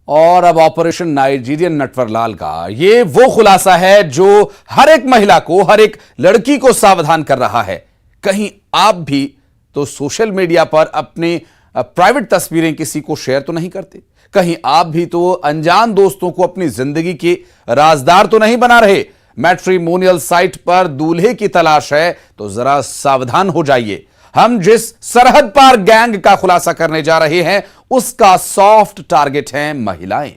और अब operation Nigerian Natwarlal का ये वो खुलासा है जो हर एक महिला को, हर एक लड़की को सावधान कर रहा है। कहीं आप भी तो सोशल मीडिया पर अपनी प्राइवेट तस्वीरें किसी को शेयर तो नहीं करते? कहीं आप भी तो अनजान दोस्तों को अपनी जिंदगी के राजदार तो नहीं बना रहे? मैट्रिमोनियल साइट पर दूल्हे की तलाश है तो जरा सावधान हो जाइए। हम जिस सरहद पार गैंग का खुलासा करने जा रहे हैं उसका सॉफ्ट टारगेट हैं महिलाएं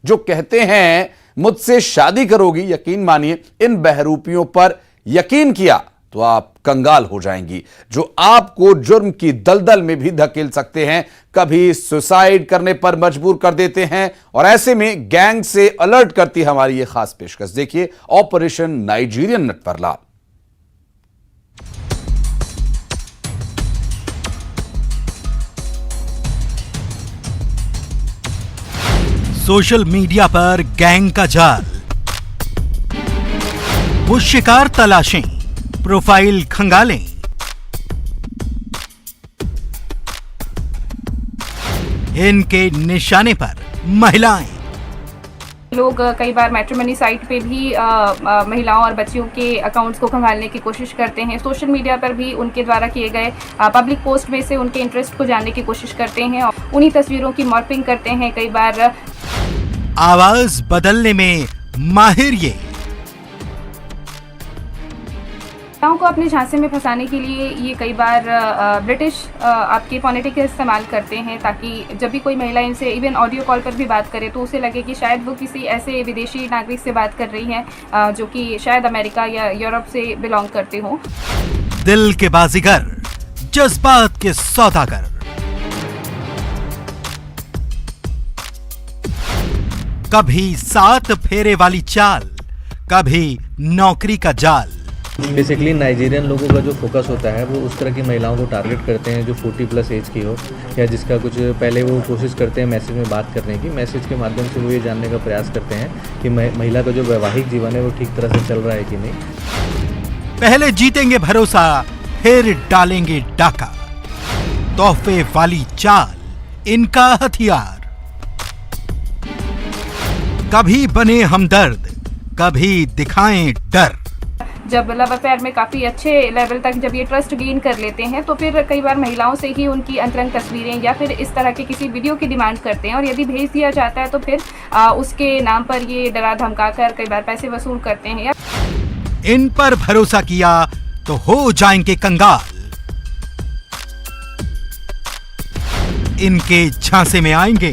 जो कहते हैं मुझसे शादी करोगी। यकीन मानिए, इन बहरूपियों पर यकीन किया तो आप कंगाल हो जाएंगी, जो आपको जुर्म की दलदल में भी धकेल सकते हैं, कभी सुसाइड करने पर मजबूर कर देते हैं। और ऐसे में गैंग से अलर्ट करती हमारी ये खास पेशकश। देखिए operation Nigerian Natwarlal. Social media पर गैंग का जाल, वो शिकार तलाशें, प्रोफाइल खंगालें, इनके निशाने पर महिलाएं। लोग कई बार मैट्रिमनी साइट पे भी महिलाओं और बच्चियों के अकाउंट्स को खंगालने की कोशिश करते हैं। सोशल मीडिया पर भी उनके द्वारा किए गए पब्लिक पोस्ट में से उनके इंटरेस्ट को जानने की कोशिश करते हैं और उन्हीं तस्वीरों की मॉर्फिंग करते हैं। कई बार आवाज बदलने में माहिर ये महिलाओं को अपने झांसे में फंसाने के लिए ये कई बार ब्रिटिश आपके फोनेटिक का इस्तेमाल करते हैं, ताकि जब भी कोई महिला इनसे इवन ऑडियो कॉल पर भी बात करे तो उसे लगे कि शायद वो किसी ऐसे विदेशी नागरिक से बात कर रही है जो कि शायद अमेरिका या यूरोप से बिलोंग करते हों। दिल के बाजीगर, जज्बात के सौदागर, कभी 7 फेरे वाली चाल, कभी नौकरी का जाल। बेसिकली नाइजीरियन लोगों का जो फोकस होता है वो उस तरह की महिलाओं को टारगेट करते हैं जो 40+ एज की हो या जिसका कुछ पहले वो कोशिश करते हैं मैसेज में बात करने की। मैसेज के माध्यम से वो ये जानने का प्रयास करते हैं कि महिला का जो वैवाहिक जीवन है वो ठीक तरह से चल रहा है कि नहीं। पहले जीतेंगे भरोसा, फिर डालेंगे डाका। तोहफे वाली चाल इनका हथियार। कभी बने हमदर्द, कभी दिखाएं डर। जब लव अफेयर में काफ़ी अच्छे लेवल तक जब ये ट्रस्ट गेन कर लेते हैं तो फिर कई बार महिलाओं से ही उनकी अंतरंग तस्वीरें या फिर इस तरह के किसी वीडियो की डिमांड करते हैं और यदि भेज दिया जाता है तो फिर उसके नाम पर ये डरा धमका कर कई बार पैसे वसूल करते हैं। इन पर भरोसा किया तो हो जाएंगे कंगाल। इनके झांसे में आएंगे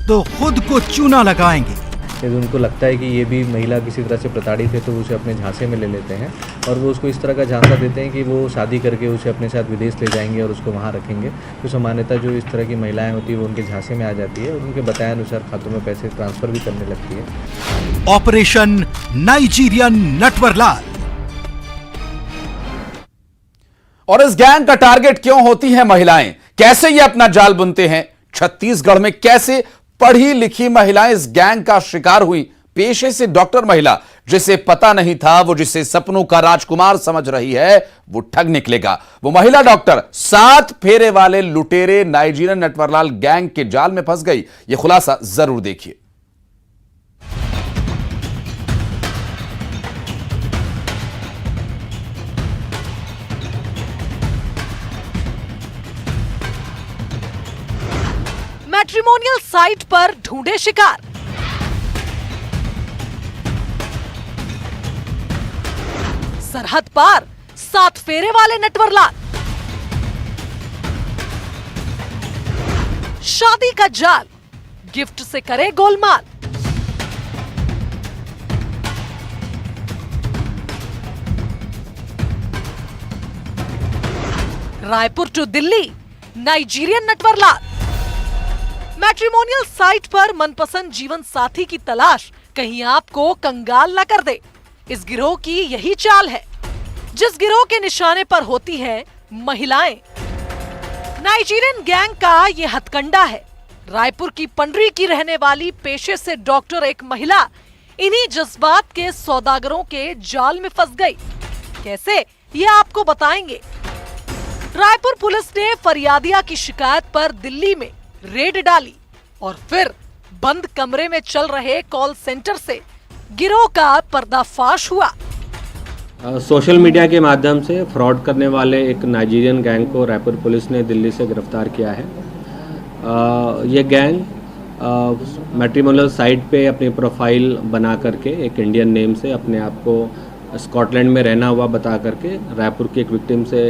तो खुद को चूना लगाएंगे। यदि उनको लगता है कि ये भी महिला किसी तरह से प्रताड़ित है तो उसे अपने झांसे में ले लेते हैं और वो उसको इस तरह का झांसा देते हैं कि वो शादी करके उसे अपने साथ विदेश ले जाएंगे और उसको वहाँ रखेंगे। तो सामान्यतः जो इस तरह की महिलाएं होती है वो उनके झांसे में आ जाती है और उनके बताए अनुसार खातों में पैसे ट्रांसफर भी करने लगती है। Operation Nigerian Natwarlal. और इस गैंग का टारगेट क्यों होती हैं महिलाएं? कैसे ये अपना जाल बुनते हैं? छत्तीसगढ़ में कैसे पढ़ी लिखी महिलाएं इस गैंग का शिकार हुई? पेशे से डॉक्टर महिला, जिसे पता नहीं था वो जिसे सपनों का राजकुमार समझ रही है वो ठग निकलेगा। वो महिला डॉक्टर 7 फेरे वाले लुटेरे नाइजीरियन नटवरलाल गैंग के जाल में फंस गई। ये खुलासा जरूर देखिए। मैट्रिमोनियल साइट पर ढूंढे शिकार। सरहद पार 7 फेरे वाले नटवरलाल। शादी का जाल, गिफ्ट से करे गोलमाल। Raipur to Delhi, Nigerian Natwarlal. Matrimonial site पर मनपसंद जीवन साथी की तलाश कहीं आपको कंगाल न कर दे। इस गिरोह की यही चाल है, जिस गिरोह के निशाने पर होती है महिलाएं। नाइजीरियन गैंग का ये हथकंडा है। रायपुर की पंडरी की रहने वाली पेशे से डॉक्टर एक महिला इन्हीं जज्बात के सौदागरों के जाल में फंस गई। कैसे, ये आपको बताएंगे। रायपुर पुलिस ने फरियादिया की शिकायत पर दिल्ली में रेड डाली और फिर बंद कमरे में चल रहे कॉल सेंटर से गिरोह का पर्दाफाश हुआ। सोशल मीडिया के माध्यम से फ्रॉड करने वाले एक नाइजीरियन गैंग को रायपुर पुलिस ने दिल्ली से गिरफ्तार किया है। ये गैंग मैट्रिमोनियल साइट पे अपनी प्रोफाइल बना करके एक इंडियन नेम से अपने आप को स्कॉटलैंड में रहना हुआ बता करके रायपुर की एक विक्टिम से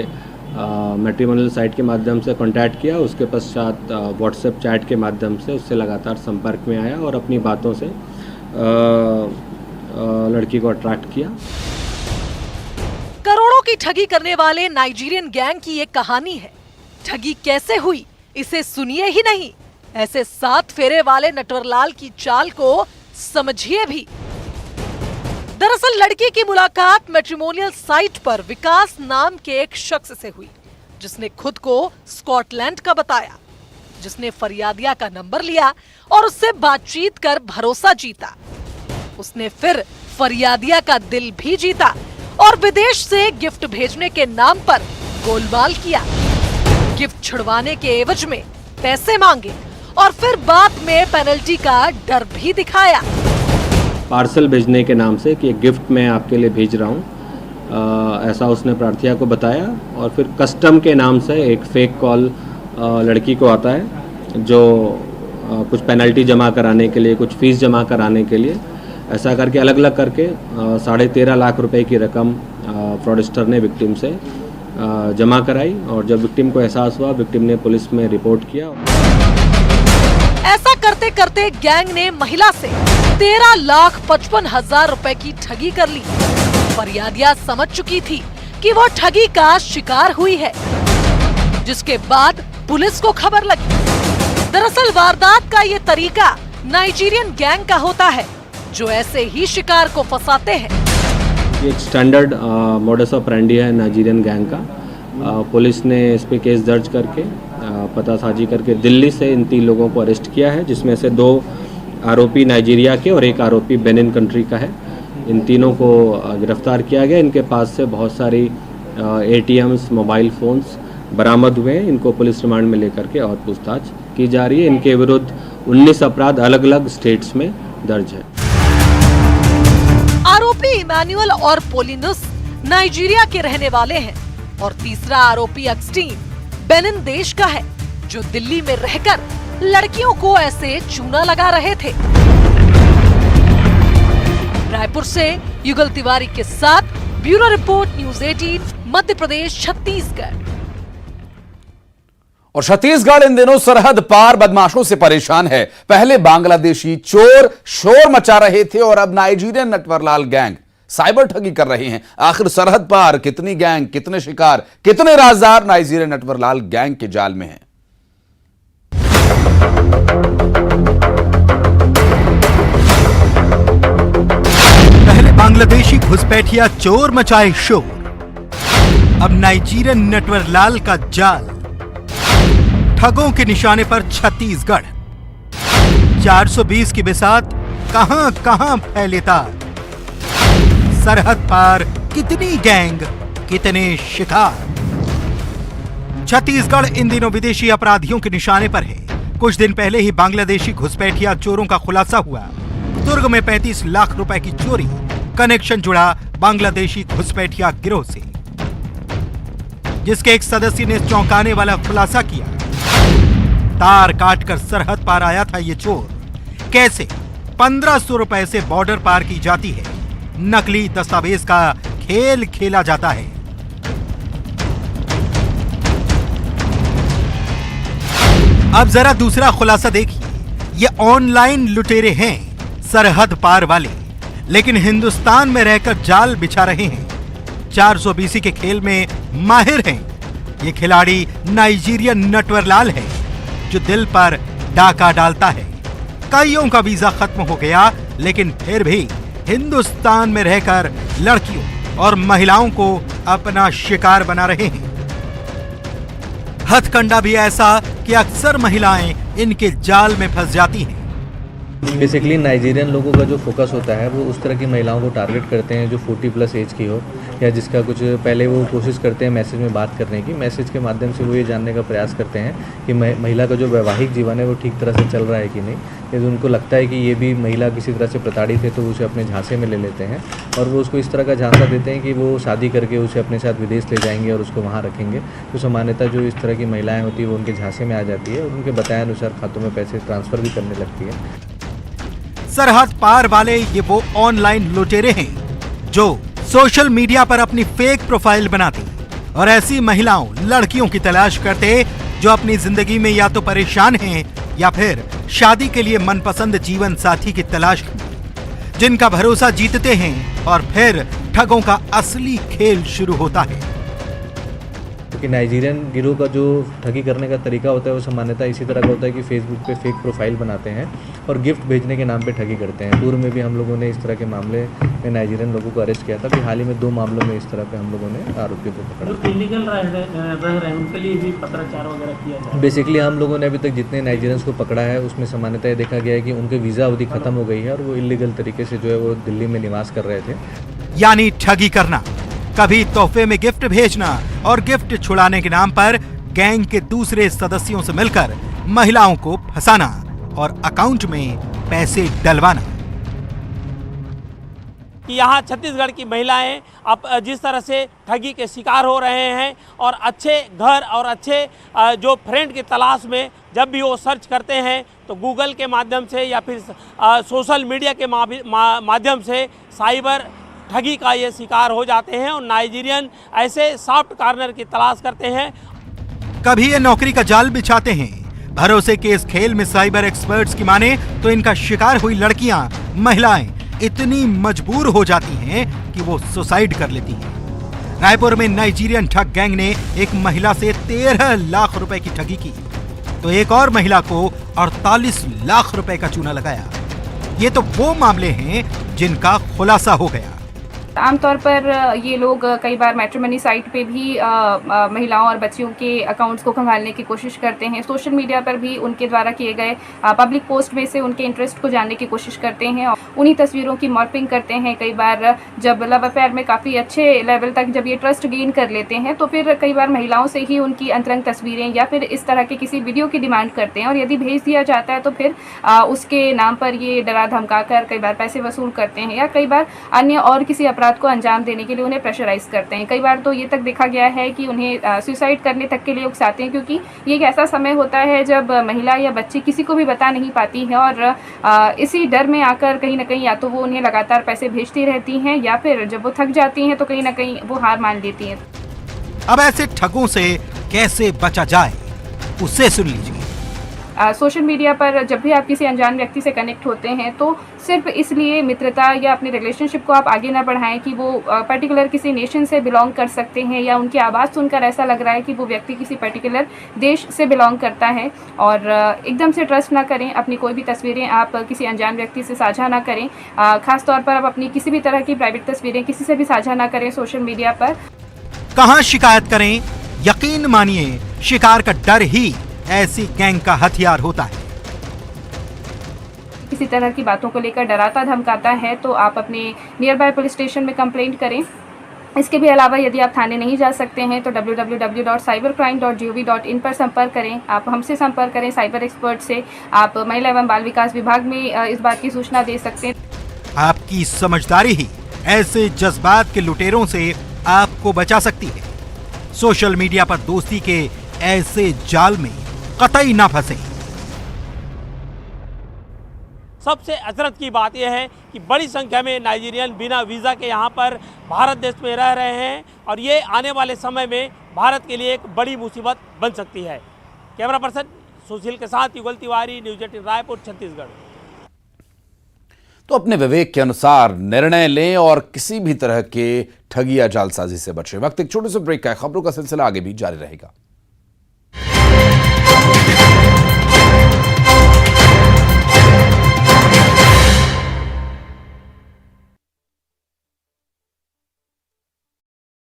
मैट्रिमोनियल साइट के माध्यम से कांटेक्ट किया। उसके पश्चात व्हाट्सएप चैट के माध्यम से उससे लगातार संपर्क में आया और अपनी बातों से लड़की को अट्रैक्ट किया। करोड़ों की ठगी करने वाले नाइजीरियन गैंग की ये कहानी है। ठगी कैसे हुई इसे सुनिए ही नहीं, ऐसे 7 फेरे वाले नटवरलाल की चाल को समझिए भी। दरअसल लड़की की मुलाकात मैट्रिमोनियल साइट पर विकास नाम के एक शख्स से हुई, जिसने खुद को स्कॉटलैंड का बताया, जिसने फरियादिया का नंबर लिया और उससे बातचीत कर भरोसा जीता। उसने फिर फरियादिया का दिल भी जीता और विदेश से गिफ्ट भेजने के नाम पर गोलमाल किया। गिफ्ट छुड़वाने के एवज में पैसे मांगे और फिर बाद में पेनल्टी का डर भी दिखाया। पार्सल भेजने के नाम से कि गिफ्ट मैं आपके लिए भेज रहा हूँ, ऐसा उसने प्रार्थिया को बताया। और फिर कस्टम के नाम से एक फेक कॉल लड़की को आता है, जो कुछ पेनल्टी जमा कराने के लिए, कुछ फीस जमा कराने के लिए, ऐसा करके अलग अलग करके 13.5 लाख रुपए की रकम फ्रॉडस्टर ने विक्टिम से जमा कराई। और जब विक्टिम को एहसास हुआ, विक्टिम ने पुलिस में रिपोर्ट किया। ऐसा करते करते गैंग ने महिला से 13,55,000 रुपए की ठगी कर ली। फरियादिया समझ चुकी थी कि वो ठगी का शिकार हुई है, जिसके बाद पुलिस को खबर लगी। दरअसल वारदात का ये तरीका नाइजीरियन गैंग का होता है, जो ऐसे ही शिकार को फंसाते हैं। ये एक स्टैंडर्ड मोडस ऑपरेंडी है नाइजीरियन गैंग का। पुलिस ने इस पे केस दर्ज करके पतासाजी करके दिल्ली से इन 3 लोगों को अरेस्ट किया है, जिसमें से 2 आरोपी नाइजीरिया के और 1 आरोपी बेनिन कंट्री का है। इन तीनों को गिरफ्तार किया गया। इनके पास से बहुत सारी ATMs, मोबाइल फ़ोन्स बरामद हुए हैं। इनको पुलिस रिमांड में लेकर के और पूछताछ की जा रही है। इनके विरुद्ध 19 अपराध अलग अलग स्टेट्स में दर्ज है। आरोपी इमैनुअल और पोलिनुस नाइजीरिया के रहने वाले हैं और तीसरा आरोपी अगस्टीन बेनिन देश का है, जो दिल्ली में रहकर लड़कियों को ऐसे चूना लगा रहे थे। रायपुर से युगल तिवारी के साथ bureau report, news 18, Madhya Pradesh, Chhattisgarh. और छत्तीसगढ़ इन दिनों सरहद पार बदमाशों से परेशान है। पहले बांग्लादेशी चोर शोर मचा रहे थे और अब नाइजीरियन नटवरलाल गैंग साइबर ठगी कर रहे हैं। आखिर सरहद पार कितनी गैंग, कितने शिकार, कितने राजदार नाइजीरियन नटवरलाल गैंग के जाल में हैं? पहले बांग्लादेशी घुसपैठिया चोर मचाए शोर, अब नाइजीरियन नटवरलाल का जाल। ठगों के निशाने पर छत्तीसगढ़, 420 की बिसात कहां कहां फैले तार। सरहद पार कितनी गैंग, कितने शिकार। छत्तीसगढ़ इन दिनों विदेशी अपराधियों के निशाने पर है। कुछ दिन पहले ही बांग्लादेशी घुसपैठिया चोरों का खुलासा हुआ। दुर्ग में 35 लाख रुपए की चोरी, कनेक्शन जुड़ा बांग्लादेशी घुसपैठिया गिरोह से, जिसके एक सदस्य ने चौंकाने वाला खुलासा किया। तार काटकर सरहद पार आया था ये चोर। कैसे 1500 रुपए से बॉर्डर पार की जाती है, नकली दस्तावेज का खेल खेला जाता है। अब जरा दूसरा खुलासा देखिए। ये ऑनलाइन लुटेरे हैं, सरहद पार वाले, लेकिन हिंदुस्तान में रहकर जाल बिछा रहे हैं। 420 के खेल में माहिर हैं। ये खिलाड़ी नाइजीरियन नटवरलाल है, जो दिल पर डाका डालता है। कईयों का वीजा खत्म हो गया, लेकिन फिर भी हिंदुस्तान में रहकर लड़कियों और महिलाओं को अपना शिकार बना रहे हैं। हथकंडा भी ऐसा कि अक्सर महिलाएं इनके जाल में फंस जाती हैं। बेसिकली नाइजीरियन लोगों का जो फोकस होता है वो उस तरह की महिलाओं को टारगेट करते हैं जो 40+ एज की हो, या जिसका कुछ पहले वो कोशिश करते हैं मैसेज में बात करने की। मैसेज के माध्यम से वो ये जानने का प्रयास करते हैं कि महिला का जो वैवाहिक जीवन है वो ठीक तरह से चल रहा है कि नहीं, यदि उनको लगता है कि ये भी महिला किसी तरह से प्रताड़ित है तो उसे अपने झांसे में ले लेते हैं और वो उसको इस तरह का झांसा देते हैं कि वो शादी करके उसे अपने साथ विदेश ले जाएंगे और उसको वहाँ रखेंगे। तो सामान्यतः जो इस तरह की महिलाएं होती है वो उनके झांसे में आ जाती है और उनके बताए अनुसार खातों में पैसे ट्रांसफ़र भी करने लगती है। सरहद पार वाले ये वो ऑनलाइन लुटेरे हैं जो सोशल मीडिया पर अपनी फेक प्रोफाइल बनाते और ऐसी महिलाओं लड़कियों की तलाश करते जो अपनी जिंदगी में या तो परेशान हैं या फिर शादी के लिए मनपसंद जीवन साथी की तलाश में, जिनका भरोसा जीतते हैं और फिर ठगों का असली खेल शुरू होता है। क्योंकि नाइजीरियन गिरोह का जो ठगी करने का तरीका होता है वो सामान्यतः इसी तरह का होता है कि फेसबुक पे फेक प्रोफाइल बनाते हैं और गिफ्ट भेजने के नाम पे ठगी करते हैं। पूर्व में भी हम लोगों ने इस तरह के मामले में नाइजीरियन लोगों को अरेस्ट किया था। अभी हाल ही में 2 मामलों में इस तरह पे हम लोगों ने आरोपियों को पकड़ा। जो इलीगल रह रहे हैं उनके लिए भी पत्राचार वगैरह किया जाए। बेसिकली हम लोगों ने अभी तक जितने नाइजीरियंस को पकड़ा है उसमें सामान्यतः देखा गया है कि उनके वीज़ा अवधि खत्म हो गई है और वो इलीगल तरीके से जो है वो दिल्ली में निवास कर रहे थे। यानी ठगी करना, कभी तोहफे में गिफ्ट भेजना और गिफ्ट छुड़ाने के नाम पर गैंग के दूसरे सदस्यों से मिलकर महिलाओं को फंसाना और अकाउंट में पैसे डलवाना। कि यहाँ छत्तीसगढ़ की महिलाएं अब जिस तरह से ठगी के शिकार हो रहे हैं और अच्छे घर और अच्छे जो फ्रेंड की तलाश में जब भी वो सर्च करते हैं तो गूगल के माध्यम से या फिर सोशल मीडिया के माध्यम से साइबर ठगी का ये शिकार हो जाते हैं और नाइजीरियन ऐसे सॉफ्ट कॉर्नर की तलाश करते हैं। कभी ये नौकरी का जाल बिछाते हैं। भरोसे के इस खेल में साइबर एक्सपर्ट्स की माने तो इनका शिकार हुई लड़कियां, महिलाएं इतनी मजबूर हो जाती हैं कि वो सुसाइड कर लेती हैं। रायपुर में नाइजीरियन ठग गैंग ने एक महिला से 13 लाख रुपए की ठगी की तो एक और महिला को 48 लाख रुपए का चूना लगाया। ये तो वो मामले हैं जिनका खुलासा हो गया। आमतौर पर ये लोग कई बार मैट्रिमनी साइट पे भी महिलाओं और बच्चियों के अकाउंट्स को खंगालने की कोशिश करते हैं। सोशल मीडिया पर भी उनके द्वारा किए गए पब्लिक पोस्ट में से उनके इंटरेस्ट को जानने की कोशिश करते हैं और उन्हीं तस्वीरों की मॉर्फिंग करते हैं। कई बार जब लव अफेयर में काफ़ी अच्छे लेवल तक जब ये ट्रस्ट गेन कर लेते हैं तो फिर कई बार महिलाओं से ही उनकी अंतरंग तस्वीरें या फिर इस तरह के किसी वीडियो की डिमांड करते हैं और यदि भेज दिया जाता है तो फिर उसके नाम पर ये डरा धमका कर कई बार पैसे वसूल करते हैं या कई बार अन्य और किसी अपराध को अंजाम देने के लिए उन्हें प्रेशराइज करते हैं। कई बार तो ये तक देखा गया है कि उन्हें सुसाइड करने तक के लिए उकसाते हैं क्योंकि ये एक ऐसा समय होता है जब महिला या बच्ची किसी को भी बता नहीं पाती है और इसी डर में आकर कहीं ना कहीं या तो वो उन्हें लगातार पैसे भेजती रहती हैं या फिर जब वो थक जाती हैं तो कहीं ना कहीं वो हार मान लेती हैं। अब ऐसे ठगों से कैसे बचा जाए उसे सुन लीजिए। सोशल मीडिया पर जब भी आप किसी अनजान व्यक्ति से कनेक्ट होते हैं तो सिर्फ इसलिए मित्रता या अपने रिलेशनशिप को आप आगे ना बढ़ाएं कि वो पर्टिकुलर किसी नेशन से बिलोंग कर सकते हैं या उनकी आवाज़ सुनकर ऐसा लग रहा है कि वो व्यक्ति किसी पर्टिकुलर देश से बिलोंग करता है। और एकदम से ट्रस्ट ना करें। अपनी कोई भी तस्वीरें आप किसी अनजान व्यक्ति से साझा ना करें। खासतौर पर आप अपनी किसी भी तरह की प्राइवेट तस्वीरें किसी से भी साझा ना करें सोशल मीडिया पर। कहां शिकायत करें? यकीन मानिए शिकार का डर ही ऐसी गैंग का हथियार होता है। किसी तरह की बातों को लेकर डराता धमकाता है तो आप अपने नियर बाय पुलिस स्टेशन में कंप्लेंट करें। इसके भी अलावा यदि आप थाने नहीं जा सकते हैं तो www.cybercrime.gov.in पर संपर्क करें। आप हमसे संपर्क करें, साइबर एक्सपर्ट से। आप महिला एवं बाल विकास विभाग में इस बात की सूचना दे सकते हैं। आपकी समझदारी ही ऐसे जज्बात के लुटेरों से आपको बचा सकती है। सोशल मीडिया पर दोस्ती के ऐसे जाल में कतई ना फंसे। सबसे अचरज की बात यह है कि बड़ी संख्या में नाइजीरियन बिना वीज़ा के यहाँ पर भारत देश में रह रहे हैं और ये आने वाले समय में भारत के लिए एक बड़ी मुसीबत बन सकती है। कैमरा पर्सन सुशील के साथ युगल तिवारी, न्यूज़ 18 रायपुर, छत्तीसगढ़। तो अपने विवेक के अनुसार निर्णय लें और किसी भी तरह के ठगी या जालसाजी से बचें। वक्त एक छोटे से ब्रेक का है। खबरों का सिलसिला आगे भी जारी रहेगा।